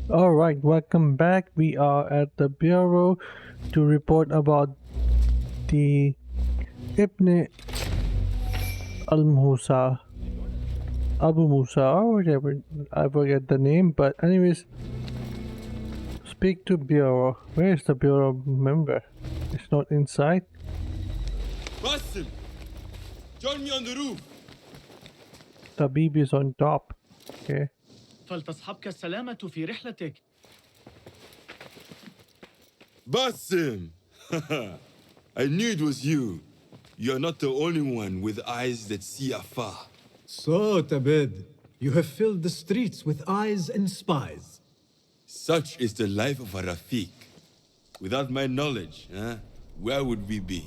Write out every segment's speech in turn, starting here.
Alright, welcome back. We are at the Bureau to report about the Ibn al Musa, Abu Musa, or whatever. I forget the name, but, anyways, speak to Bureau. Where is the Bureau member? It's not inside. Basim, join me on the roof. The baby is on top. Okay. فلتصحبك السلامة في رحلتك. Basim! I knew it was you. You're not the only one with eyes that see afar. So, Tabed, you have filled the streets with eyes and spies. Such is the life of a Rafiq. Without my knowledge, where would we be?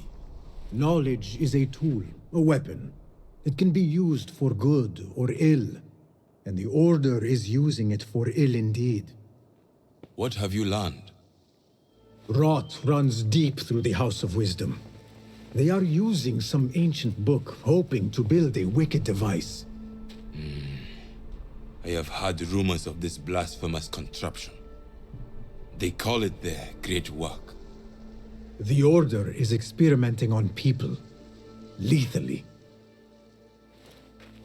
Knowledge is a tool, a weapon. It can be used for good or ill, and the Order is using it for ill indeed. What have you learned? Rot runs deep through the House of Wisdom. They are using some ancient book, hoping to build a wicked device. I have heard rumors of this blasphemous contraption. They call it their great work. The Order is experimenting on people, lethally.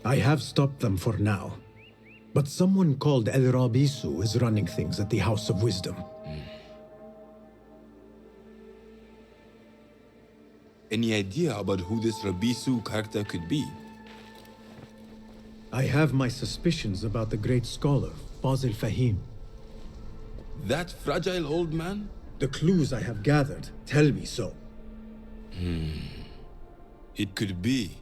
I have stopped them for now, but someone called El Rabisu is running things at the House of Wisdom. Any idea about who this Rabisu character could be? I have my suspicions about the great scholar, Fazil Fahim. That fragile old man? The clues I have gathered tell me so. It could be.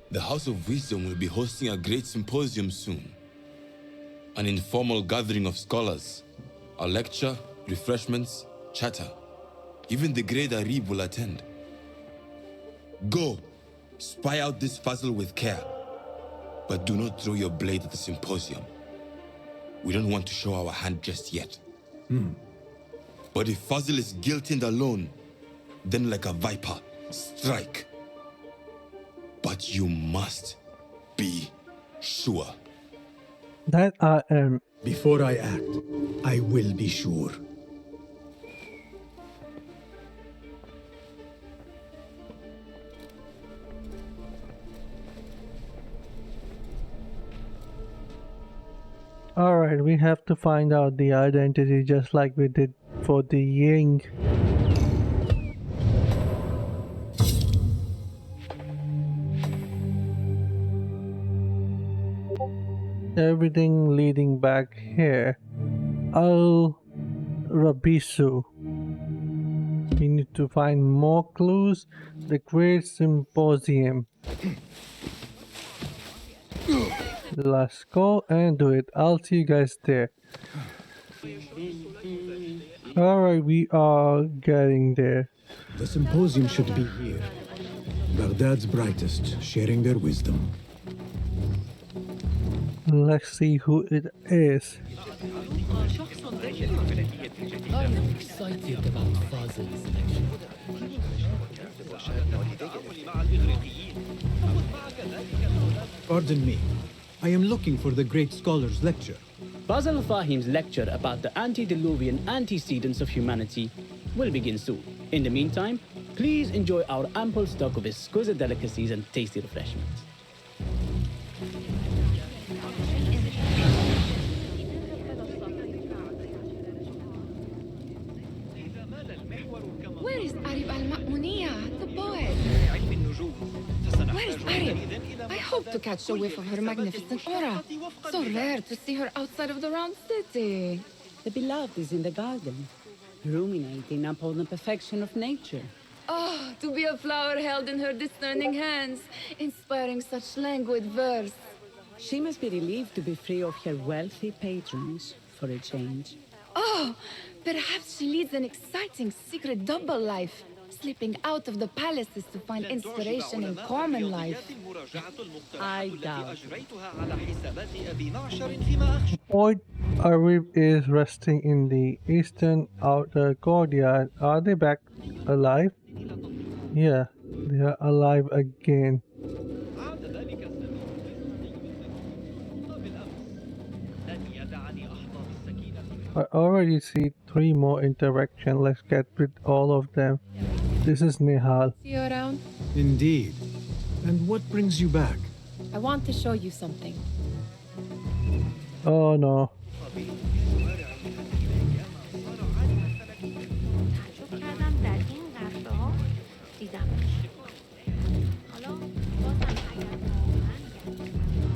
The House of Wisdom will be hosting a great symposium soon. An informal gathering of scholars. A lecture, refreshments, chatter. Even the great Arib will attend. Go, spy out this puzzle with care. But do not throw your blade at the symposium. We don't want to show our hand just yet. But if Fazil is guilty and alone, then like a viper, strike. But you must be sure. That I am. Before I act, I will be sure. Alright, we have to find out the identity just like we did for the Ying. Everything leading back here. Al Rabisu. We need to find more clues. The Great Symposium. Let's go and do it. I'll see you guys there. Alright, we are getting there. The symposium should be here. Baghdad's brightest, sharing their wisdom. Let's see who it is. I'm excited about Fazil's lecture. Pardon me. I am looking for the great scholar's lecture. Fazl Fahim's lecture about the antediluvian antecedents of humanity will begin soon. In the meantime, please enjoy our ample stock of exquisite delicacies and tasty refreshments. Where is Arib al-Ma'muniyah, the poet? Where is Arib? I hope to catch a whiff of her magnificent aura. So rare to see her outside of the round city. The beloved is in the garden, ruminating upon the perfection of nature. Oh, to be a flower held in her discerning hands, inspiring such languid verse. She must be relieved to be free of her wealthy patrons for a change. Oh, perhaps she leads an exciting secret double life, slipping out of the palaces to find inspiration in common life. I doubt. Point Arif is resting in the eastern outer courtyard. Are they back alive? Yeah, they are alive again. I already see 3 more interaction. Let's get with all of them. This is Nihal. See you around? Indeed. And what brings you back? I want to show you something. Oh no.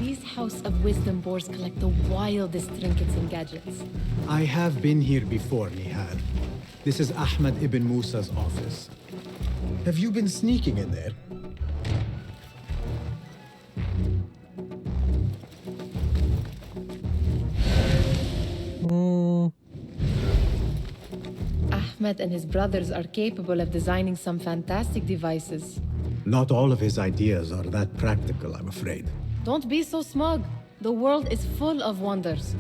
These House of Wisdom boars collect the wildest trinkets and gadgets. I have been here before, Nihal. This is Ahmed ibn Musa's office. Have you been sneaking in there? Ahmed and his brothers are capable of designing some fantastic devices. Not all of his ideas are that practical, I'm afraid. Don't be so smug. The world is full of wonders.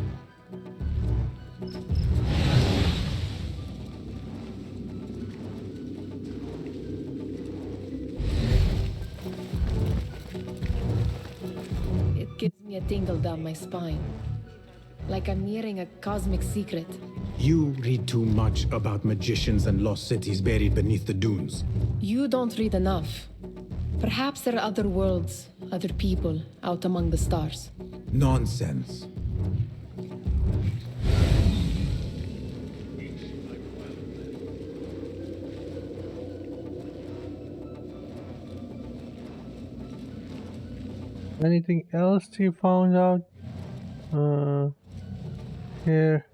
It gives me a tingle down my spine. Like I'm nearing a cosmic secret. You read too much about magicians and lost cities buried beneath the dunes. You don't read enough. Perhaps there are other worlds, other people out among the stars. Nonsense. Anything else you found out? Here.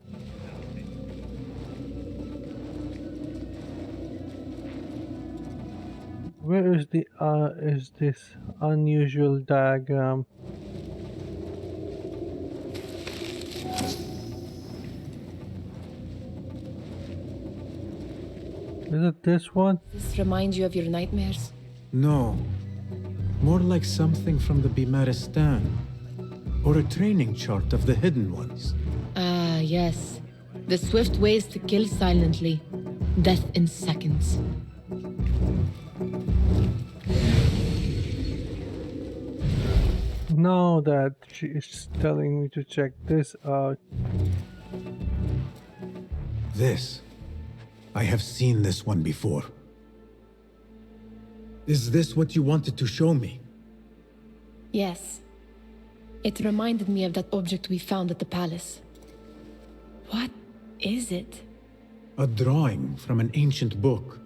Where is this unusual diagram? Is it this one? This reminds you of your nightmares? No. More like something from the Bimaristan. Or a training chart of the hidden ones. Ah, yes. The swift ways to kill silently. Death in seconds. Now that she is telling me to check this out. This. I have seen this one before. Is this what you wanted to show me? Yes. It reminded me of that object we found at the palace. What is it? A drawing from an ancient book.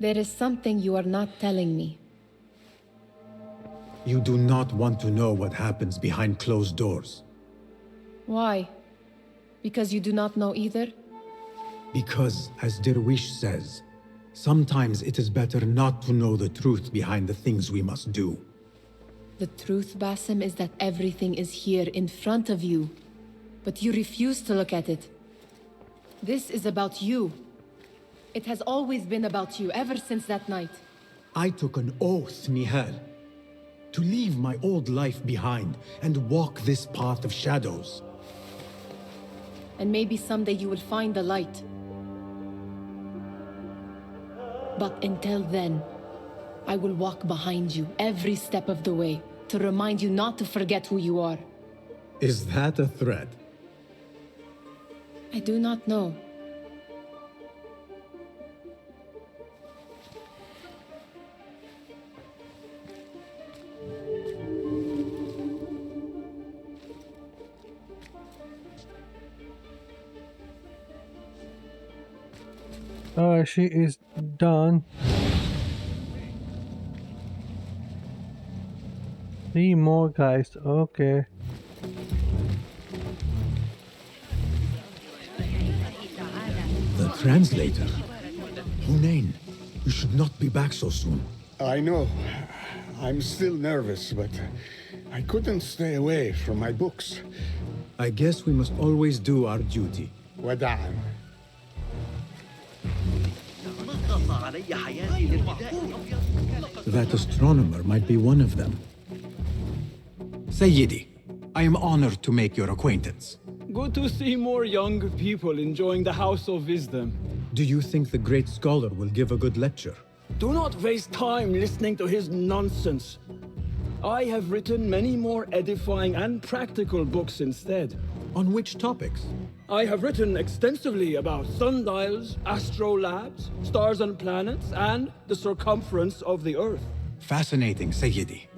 There is something you are not telling me. You do not want to know what happens behind closed doors. Why? Because you do not know either? Because, as Derwish says, sometimes it is better not to know the truth behind the things we must do. The truth, Basim, is that everything is here in front of you. But you refuse to look at it. This is about you. It has always been about you, ever since that night. I took an oath, Nihal, to leave my old life behind and walk this path of shadows. And maybe someday you will find the light. But until then, I will walk behind you every step of the way to remind you not to forget who you are. Is that a threat? I do not know. She is done. 3 more guys, okay. The translator? Hunain, you should not be back so soon. I know. I'm still nervous, but I couldn't stay away from my books. I guess we must always do our duty. وداعا. That astronomer might be one of them. Sayyidi, I am honored to make your acquaintance. Good to see more young people enjoying the House of Wisdom. Do you think the great scholar will give a good lecture? Do not waste time listening to his nonsense. I have written many more edifying and practical books instead. On which topics? I have written extensively about sundials, astrolabes, stars and planets, and the circumference of the Earth. Fascinating, Sayyidi.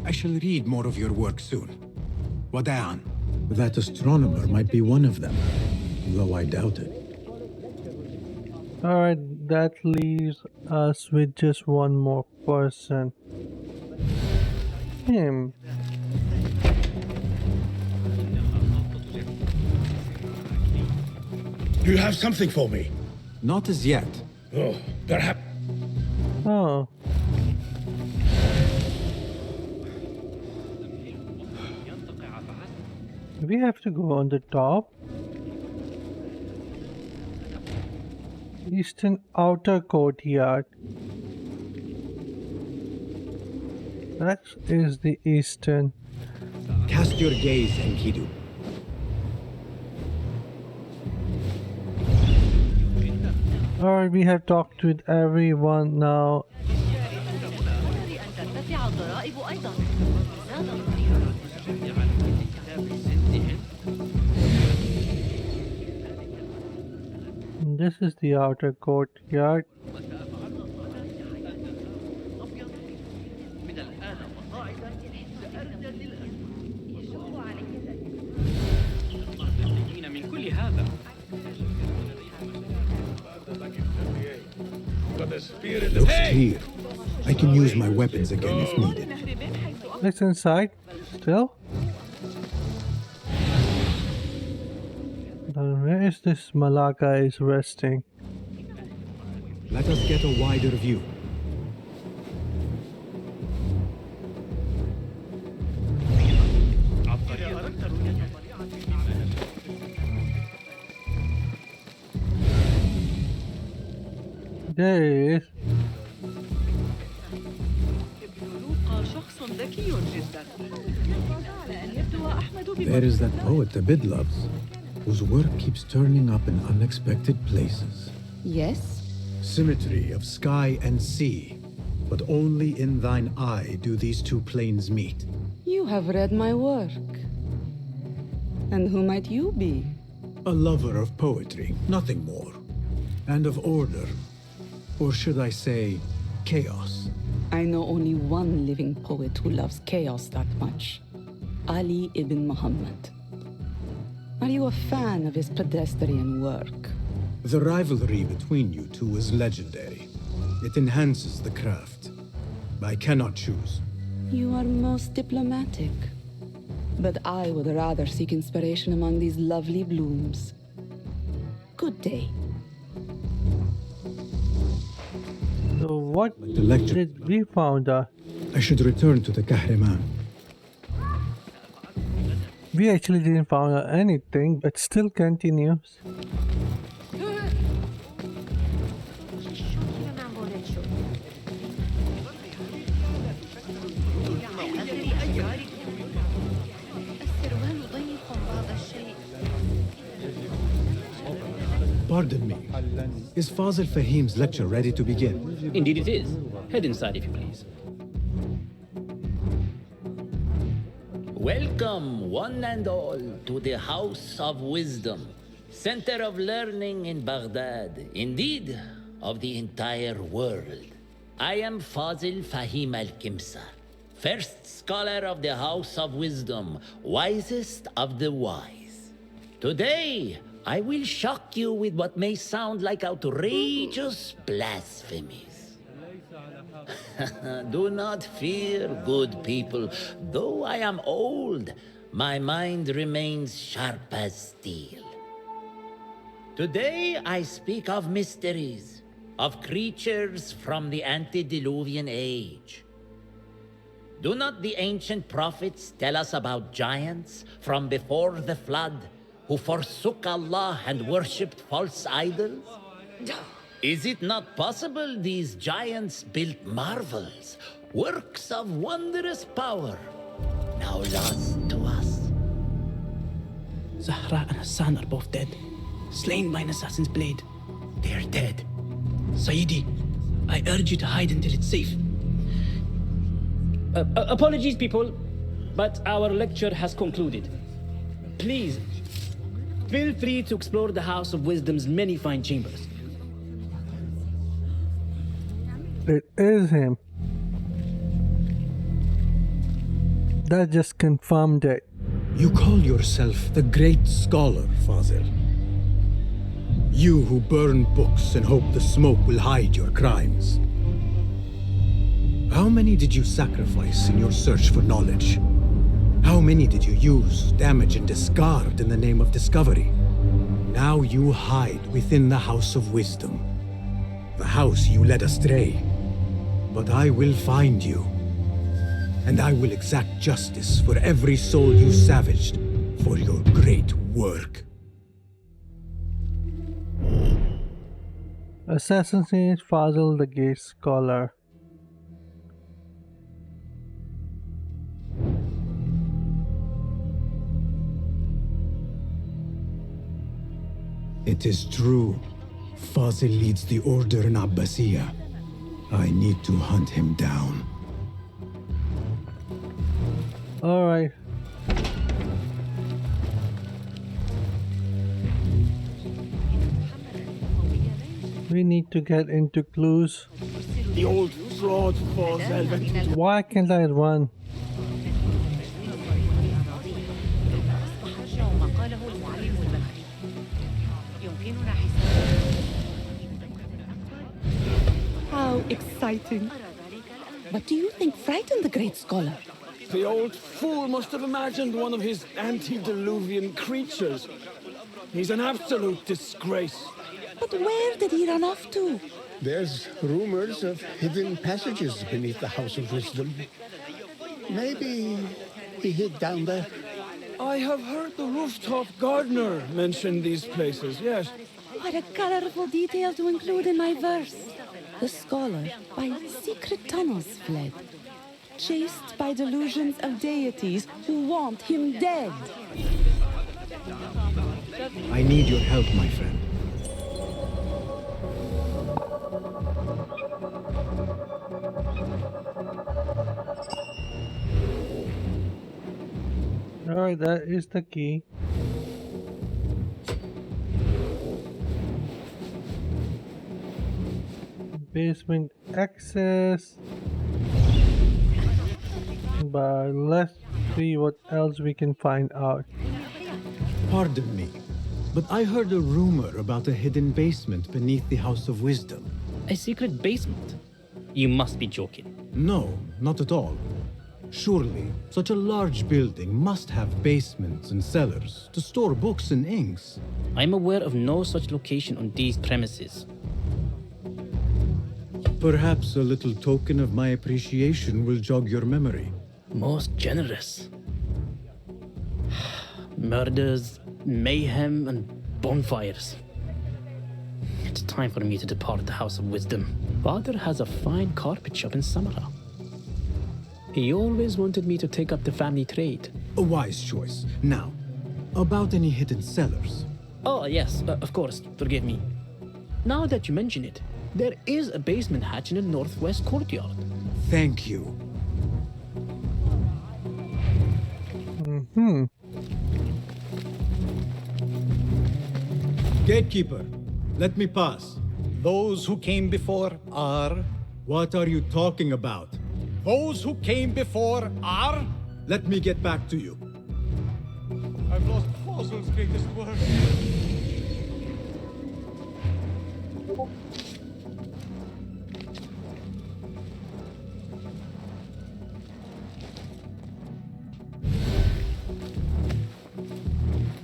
I shall read more of your work soon. Wada'an. That astronomer might be one of them, though I doubt it. Alright, that leaves us with just one more person. Him. Do you have something for me? Not as yet. Oh, perhaps. Oh. We have to go on the top. Eastern outer courtyard. That is the eastern. Cast your gaze, Enkidu. Alright, we have talked with everyone now. This is the outer courtyard. Looks clear. I can use my weapons again if needed. Let's inside. Still? Where is this Malaka is resting? Let us get a wider view. There it is. There is that poet Abid loves, whose work keeps turning up in unexpected places. Yes? Symmetry of sky and sea, but only in thine eye do these two planes meet. You have read my work. And who might you be? A lover of poetry, nothing more. And of order. Or should I say, chaos. I know only one living poet who loves chaos that much. Ali ibn Muhammad. Are you a fan of his pedestrian work? The rivalry between you two is legendary. It enhances the craft. I cannot choose. You are most diplomatic. But I would rather seek inspiration among these lovely blooms. Good day. So what The lecture. did we found out? I should return to the Kahraman. We actually didn't find out anything, but still continues. Pardon me. Is Fazil Fahim's lecture ready to begin? Indeed it is. Head inside if you please. Welcome, one and all, to the House of Wisdom, center of learning in Baghdad, indeed, of the entire world. I am Fazil Fahim al-Kimsa, first scholar of the House of Wisdom, wisest of the wise. Today, I will shock you with what may sound like outrageous blasphemies. Do not fear, good people. Though I am old, my mind remains sharp as steel. Today I speak of mysteries, of creatures from the antediluvian age. Do not the ancient prophets tell us about giants from before the flood who forsook Allah and worshipped false idols? Is it not possible these giants built marvels, works of wondrous power, now lost to us? Zahra and Hassan are both dead, slain by an assassin's blade. They are dead. Sayyidi, I urge you to hide until it's safe. Apologies, people, but our lecture has concluded. Please, feel free to explore the House of Wisdom's many fine chambers. It is him. That just confirmed it. You call yourself the great scholar, Fazil. You who burn books and hope the smoke will hide your crimes. How many did you sacrifice in your search for knowledge? How many did you use, damage, and discard in the name of discovery? Now you hide within the House of Wisdom. The house you led astray. But I will find you. And I will exact justice for every soul you savaged for your great work. Assassinate Fazil the Great Scholar. It is true. Fazil leads the Order in Abbasiyah. I need to hunt him down. Alright. We need to get into clues. The old fraud falls Elven. Why can't I run? How exciting. What do you think frightened the great scholar? The old fool must have imagined one of his antediluvian creatures. He's an absolute disgrace. But where did he run off to? There's rumors of hidden passages beneath the House of Wisdom. Maybe he hid down there. I have heard the rooftop gardener mention these places, yes. What a colorful detail to include in my verse. The scholar by secret tunnels fled, chased by delusions of deities who want him dead. I need your help, my friend. Alright, that is the key. Basement access. But let's see what else we can find out. Pardon me, but I heard a rumor about a hidden basement beneath the House of Wisdom. A secret basement? You must be joking. No, not at all. Surely, such a large building must have basements and cellars to store books and inks. I'm aware of no such location on these premises. Perhaps a little token of my appreciation will jog your memory. Most generous. Murders, mayhem, and bonfires. It's time for me to depart the House of Wisdom. Father has a fine carpet shop in Samara. He always wanted me to take up the family trade. A wise choice. Now, about any hidden cellars. Oh, yes, of course, forgive me. Now that you mention it, there is a basement hatch in the northwest courtyard. Thank you. Gatekeeper, let me pass. Those who came before are... What are you talking about? Those who came before are... Let me get back to you. I've lost Fazil's greatest work.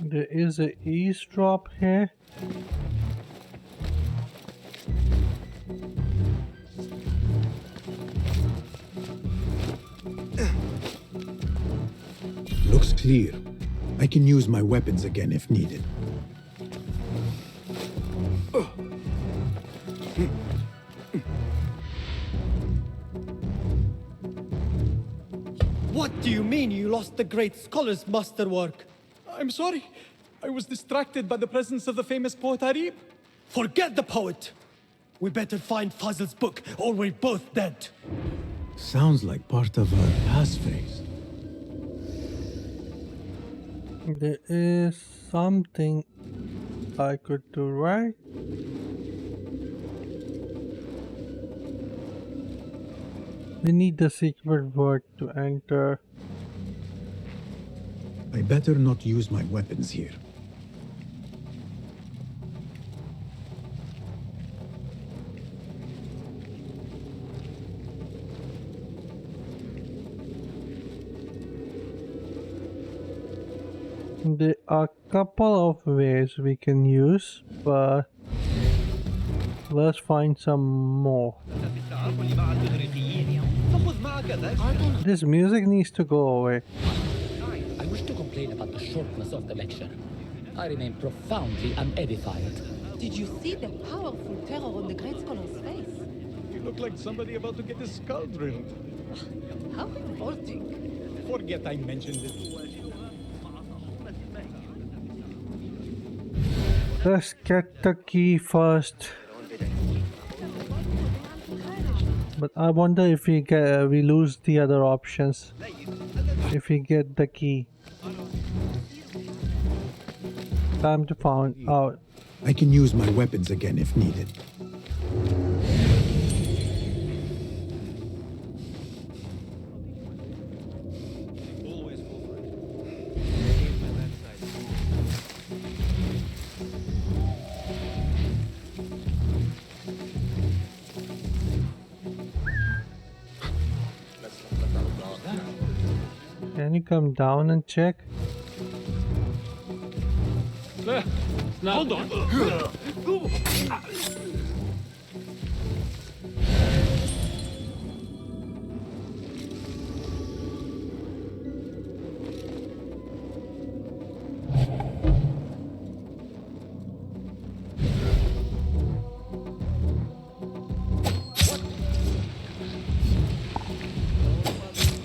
There is an eavesdrop here. Looks clear. I can use my weapons again if needed. What do you mean you lost the great scholar's masterwork? I'm sorry. I was distracted by the presence of the famous poet Arib. Forget the poet! We better find Fazil's book, or we're both dead. Sounds like part of a passphrase. There is something I could do, right? We need the secret word to enter. I better not use my weapons here. There are a couple of ways we can use, but let's find some more. This music needs to go away. I wish to complain about the shortness of the lecture. I remain profoundly unedified. Did you see the powerful terror on the great scholar's face? You look like somebody about to get his skull drilled. How revolting. Forget I mentioned it. Let's get the key first. But I wonder if we lose the other options if we get the key. Time to find out. I can use my weapons again if needed. Can you come down and check? Hold on.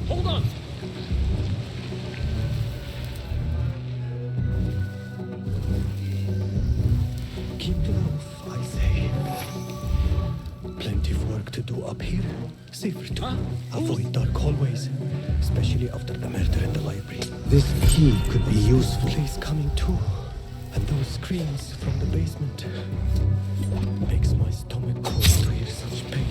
Hold on. Keep to the roof, I say. Plenty of work to do up here. Safer to avoid dark hallways, especially after the murder in the library. This key could be useful. Place coming too. And those screams from the basement. Makes my stomach cold to hear such pain.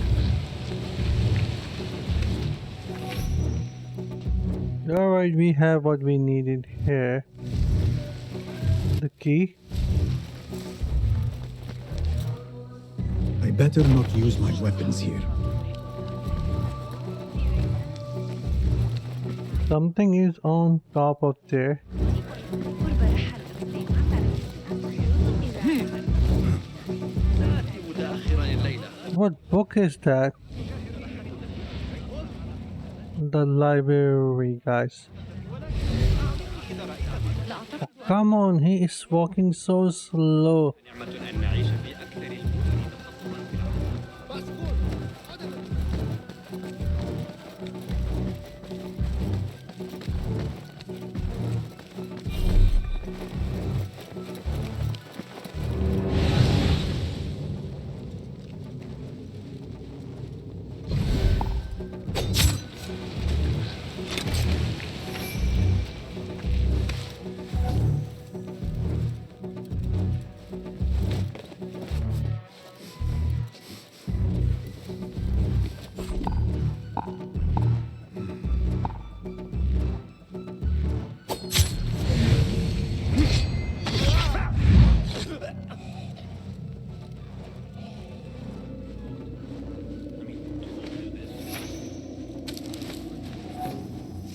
Alright, we have what we needed here. The key. I better not use my weapons here. Something is on top of there. What book is that? The library, guys. Oh, come on, he is walking so slow.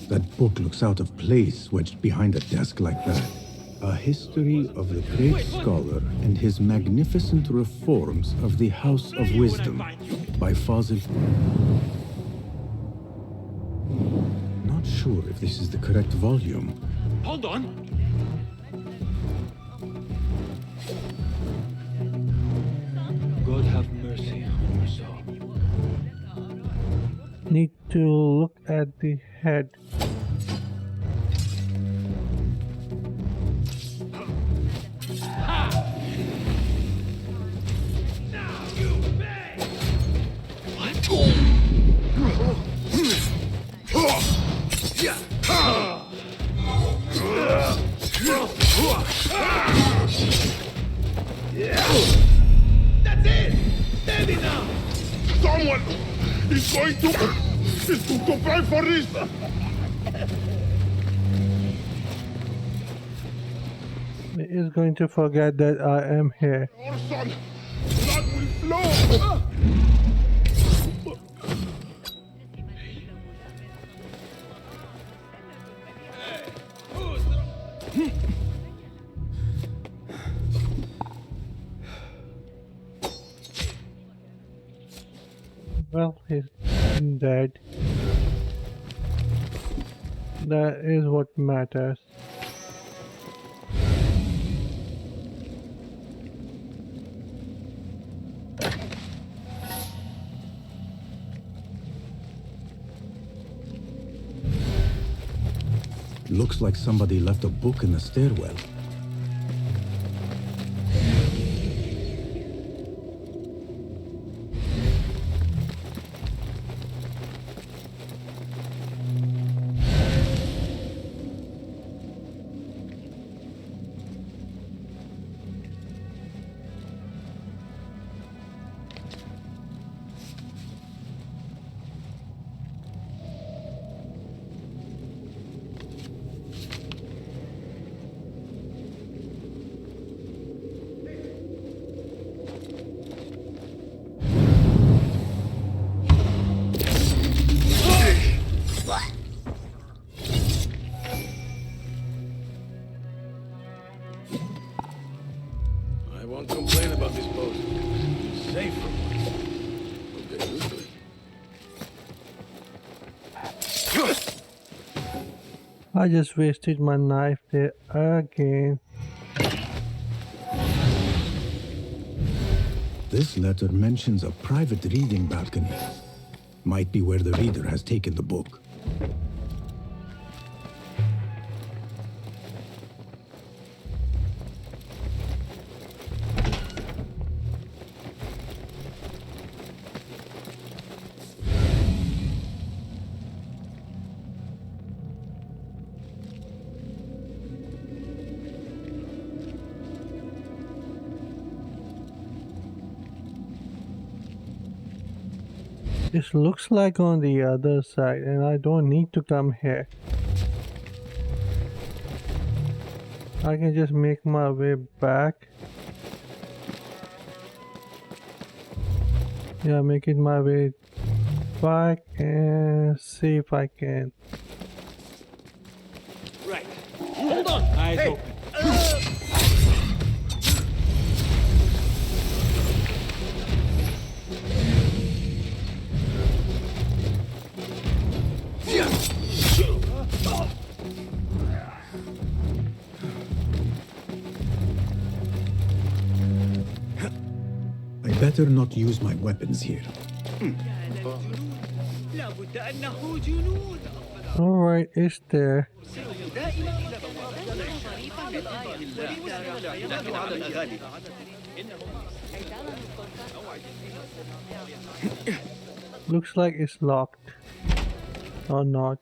That book looks out of place wedged behind a desk like that. A history of the great scholar and his magnificent reforms of the House of Wisdom by Fazil. Not sure if this is the correct volume. Hold on. God have mercy on your soul. Need to look at the head. That's it! Steady now! Someone is going to pay for this! He is going to forget that I am here. Your son, blood will flow! Well, he's dead. That is what matters. Looks like somebody left a book in the stairwell. I won't complain about this post. It's safe for once. We'll get used to it. I just wasted my knife there again. This letter mentions a private reading balcony. Might be where the reader has taken the book. This looks like on the other side, and I don't need to come here. I can just make my way back. Yeah, making my way back and see if I can. Right. Hold on! Eyes open. I better not use my weapons here. Alright, it's there. Looks like it's locked. Or not.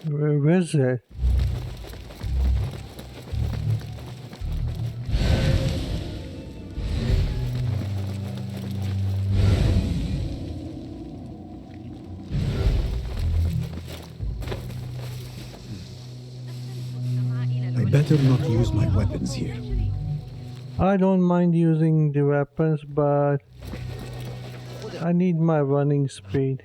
Where is it? I better not use my weapons here. I don't mind using the weapons, but I need my running speed.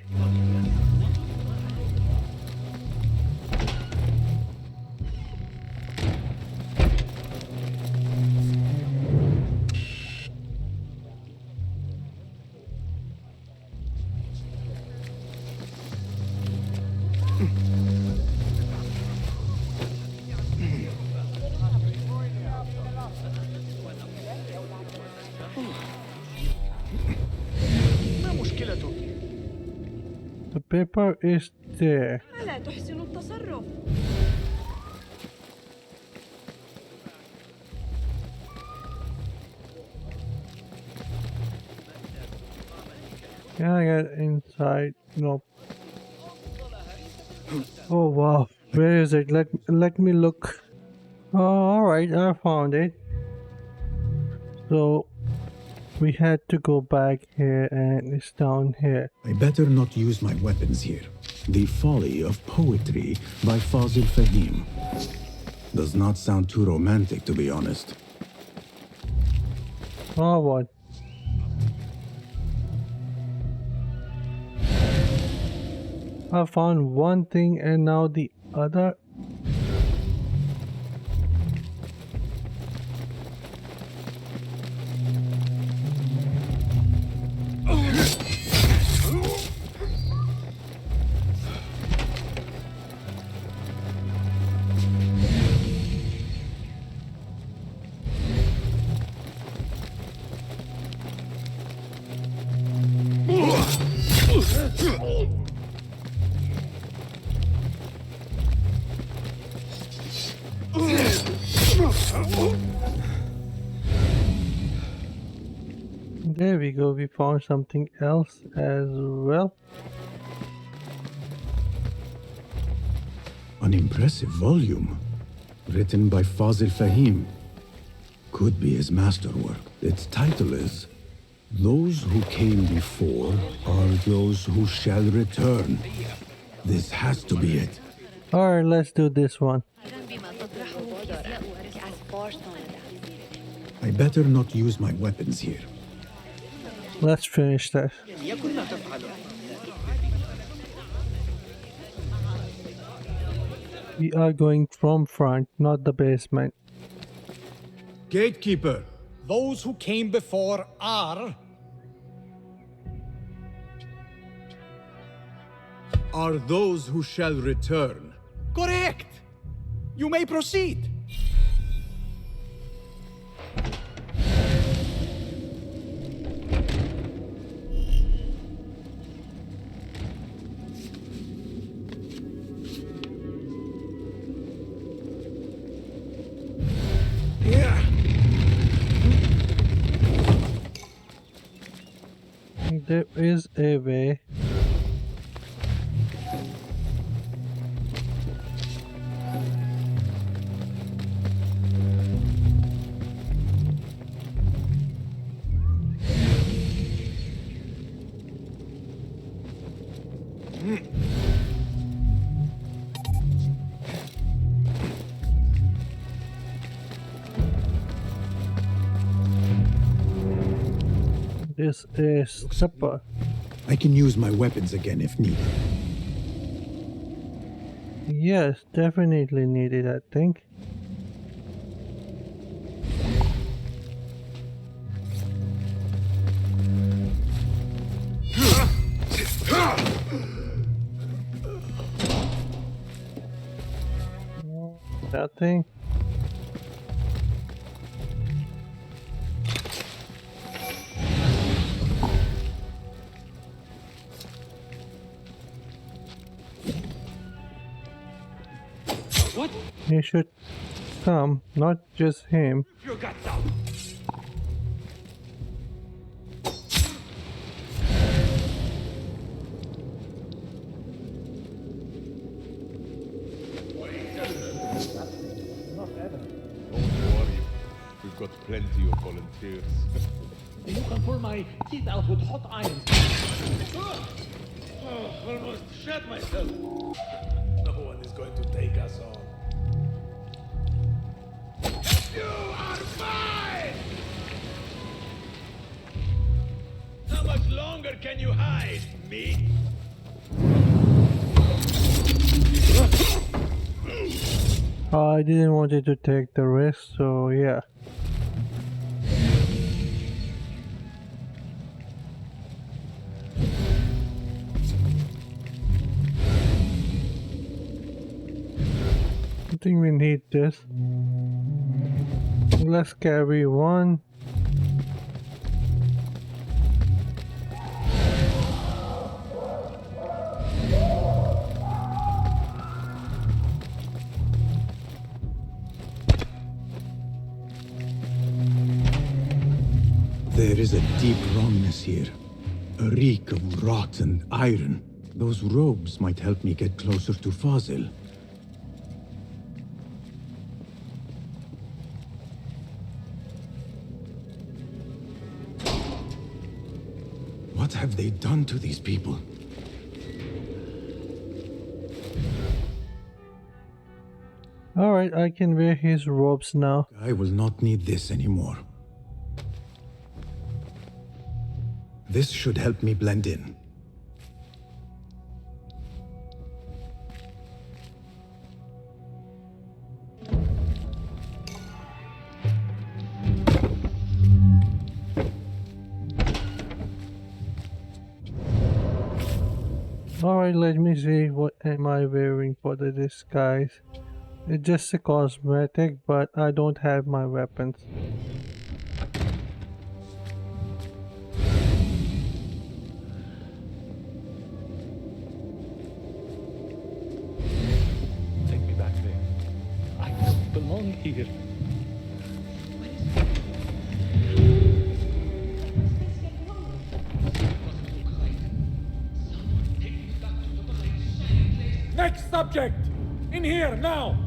paper is there. ألا تحسن التصرف؟ Can I get inside? Nope. Oh wow, where is it? Let me look. Oh, alright, I found it. So we had to go back here and it's down here. I better not use my weapons here. The Folly of Poetry by Fazil Fahim. Does not sound too romantic, to be honest. Oh what? I found one thing and now the other. There we go, we found something else as well. An impressive volume, written by Fazil Fahim. Could be his masterwork. Its title is Those Who Came Before Are Those Who Shall Return. This has to be it. Alright, let's do this one. I better not use my weapons here. Let's finish that. We are going from front, not the basement. Gatekeeper! Those who came before are Those who shall return. correct. You may proceed. There is a way. This is supper. I can use my weapons again if needed. Yes, definitely needed, I think. Nothing. What? He should come, not just him. You got down. We've got plenty of volunteers. You can pull my teeth out with hot irons. Almost shot myself. No one is going to take us on. You are mine! How much longer can you hide, me? I didn't want it to take the risk, so yeah. I think we need this. Let's carry one. There is a deep wrongness here. A reek of rot and iron. Those robes might help me get closer to Fazil. What have they done to these people? Alright, I can wear his robes now. I will not need this anymore. This should help me blend in. Alright, let me see what am I wearing for the disguise. It's just a cosmetic, but I don't have my weapons. Take me back there. I don't belong here. Next subject! In here, now!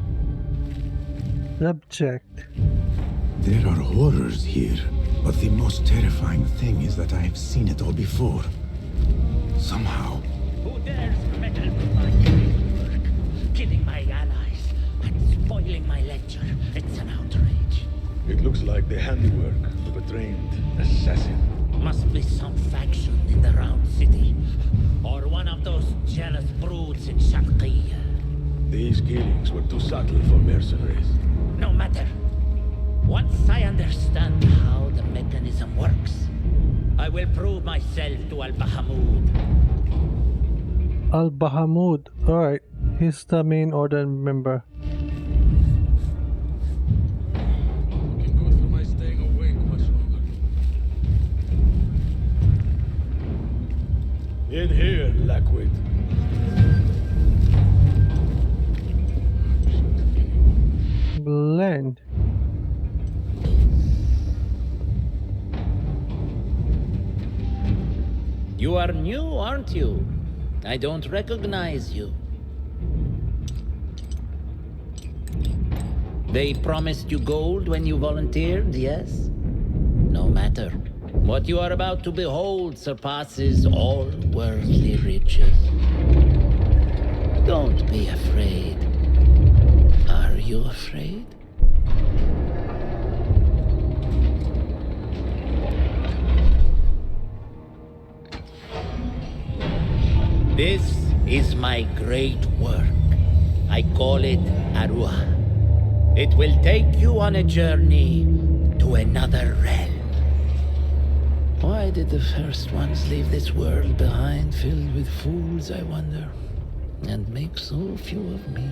Subject. There are horrors here, but the most terrifying thing is that I have seen it all before. Somehow. Who dares meddle with my great work? Killing my allies and spoiling my lecture. It's an outrage. It looks like the handiwork of a trained assassin. Must be some faction in the Round City. Or one of those jealous broods in Sharqiyya. These killings were too subtle for mercenaries. No matter. Once I understand how the mechanism works, I will prove myself to Al-Bahamud. Al-Bahamud. Alright, he's the main order member. Looking good for my staying awake much longer. In here, Lackwit. Blend. You are new, aren't you? I don't recognize you. They promised you gold when you volunteered, yes? No matter. What you are about to behold surpasses all worldly riches. Don't be afraid. Are you afraid? This is my great work. I call it Arua. It will take you on a journey to another realm. Why did the first ones leave this world behind filled with fools, I wonder, and make so few of me?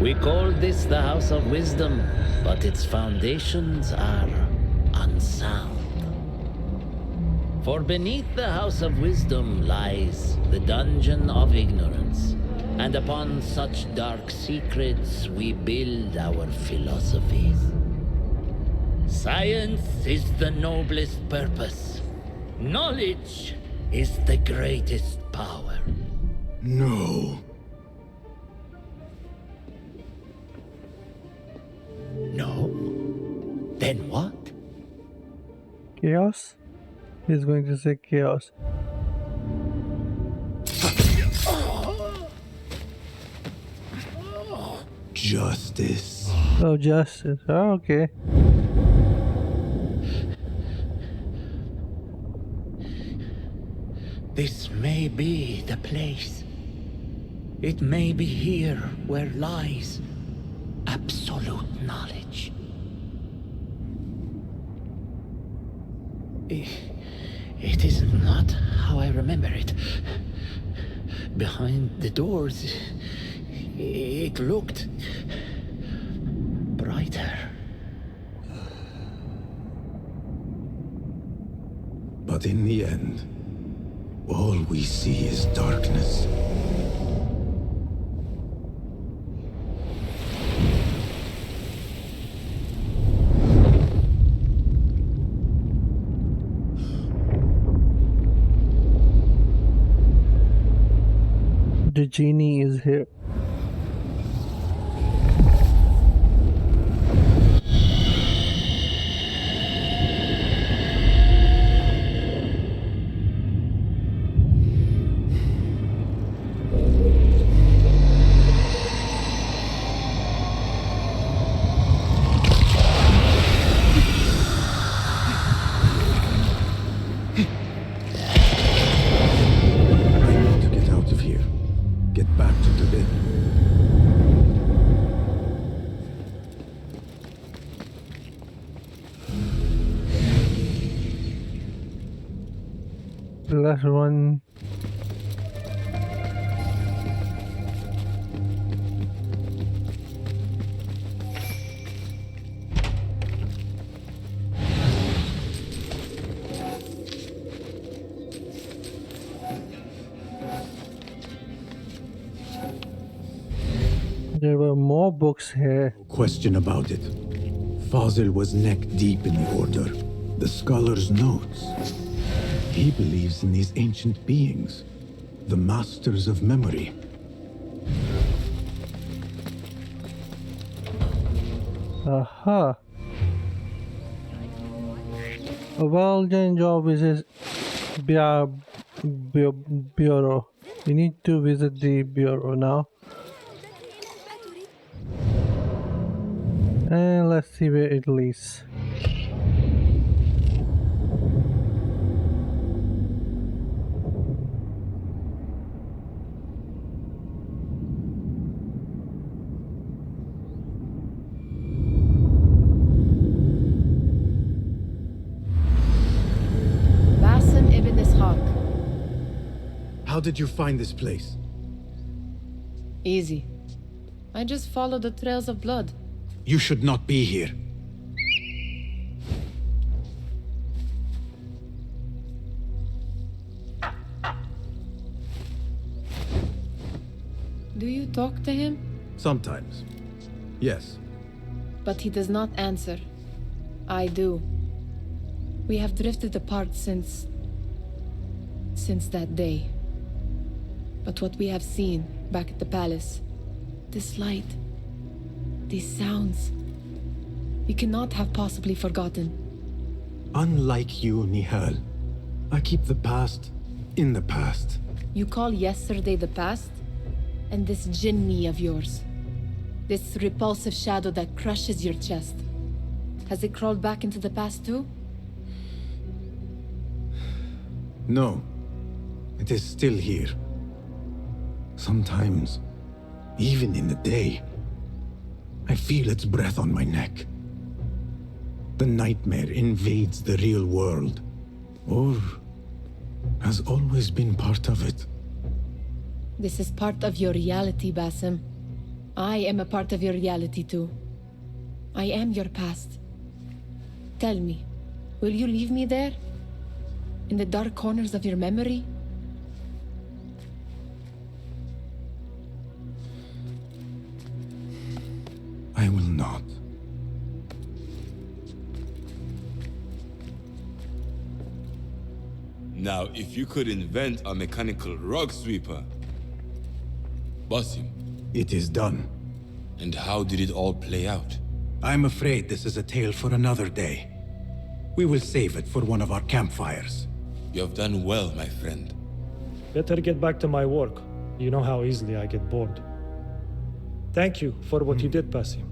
We call this the House of Wisdom, but its foundations are unsound. For beneath the House of Wisdom lies the Dungeon of Ignorance, and upon such dark secrets we build our philosophies. Science is the noblest purpose. Knowledge is the greatest power. No. No? Then what? Chaos? He's going to say chaos. Justice. Oh, justice. Oh, okay. This may be the place. It may be here where lies absolute knowledge. It is not how I remember it. Behind the doors, it looked brighter. But in the end, all we see is darkness. The genie is here. Let's run. There were more books here. No question about it. Fazil was neck deep in the Order. The scholar's notes. He believes in these ancient beings, the masters of memory. Aha. A well-done job is bureau. We need to visit the bureau now. And let's see where it leads. Basim ibn Ishaq. How did you find this place? Easy. I just follow the trails of blood. You should not be here. Do you talk to him? Sometimes. Yes. But he does not answer. I do. We have drifted apart since that day. But what we have seen back at the palace, this light, these sounds, we cannot have possibly forgotten. Unlike you, Nihal, I keep the past in the past. You call yesterday the past? And this jinni of yours, this repulsive shadow that crushes your chest, has it crawled back into the past too? No, it is still here. Sometimes, even in the day, I feel its breath on my neck. The nightmare invades the real world, or has always been part of it. This is part of your reality, Basim. I am a part of your reality too. I am your past. Tell me, will you leave me there? In the dark corners of your memory? I will not. Now, if you could invent a mechanical rug sweeper. Basim. It is done. And how did it all play out? I'm afraid this is a tale for another day. We will save it for one of our campfires. You have done well, my friend. Better get back to my work. You know how easily I get bored. Thank you for what you did, Basim.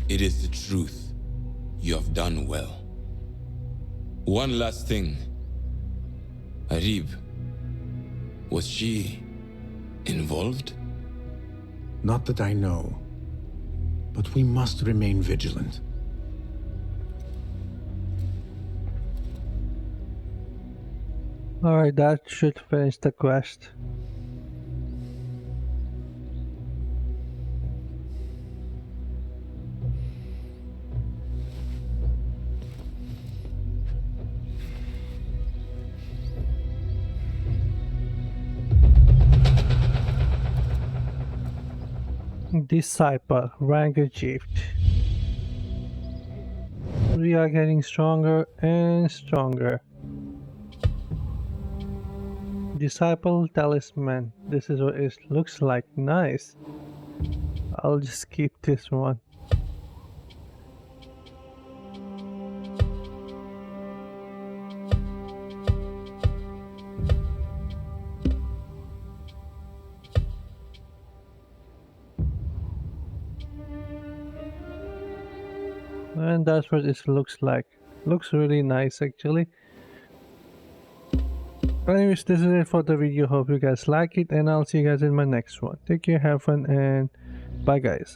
It is the truth. You have done well. One last thing. Arib. Was she involved? Not that I know. But we must remain vigilant. Alright, that should finish the quest. Disciple, rank achieved. We are getting stronger and stronger. Disciple Talisman. This is what it looks like. Nice. I'll just keep this one. And that's what it looks like. Looks really nice actually. Anyways, this is it for the video. Hope you guys like it, and I'll see you guys in my next one. Take care, have fun, and bye guys.